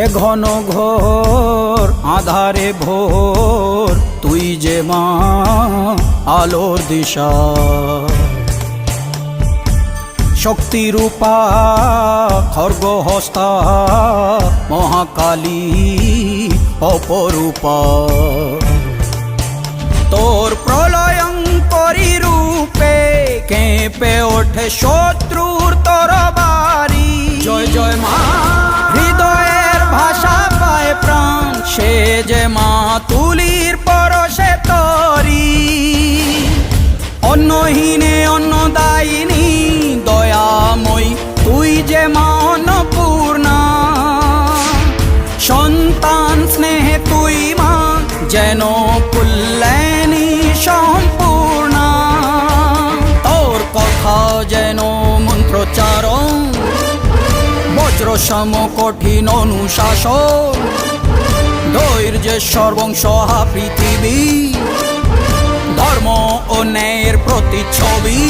এ ঘন ঘোর আধারে ভোর তুই যে মা আলোর দিশা, শক্তিরূপা খর্গহস্তা মহাকালী অপরূপা। তোর প্রলয়ঙ্করী রূপে কেঁপে ওঠে শত্রুর তরবারি। জয় জয় মা, হৃদয়ের ভাষা পায় প্রাণ, সে যে মা তুলির পরশে তরি। অন্নহীনে অন্নদায়িনী দয়াময়ী তুই যে মা অন্নপূর্ণা। সন্তান স্নেহে তুই মা যেন কল্যাণী সম্পূর্ণা। তোর কথা যেন মন্ত্রোচ্চারণ, বজ্র সম কঠিন অনুশাসন। ধৈর্যের সর্বংসহা পৃথিবী, ধর্ম ও ন্যায়ের প্রতিচ্ছবি।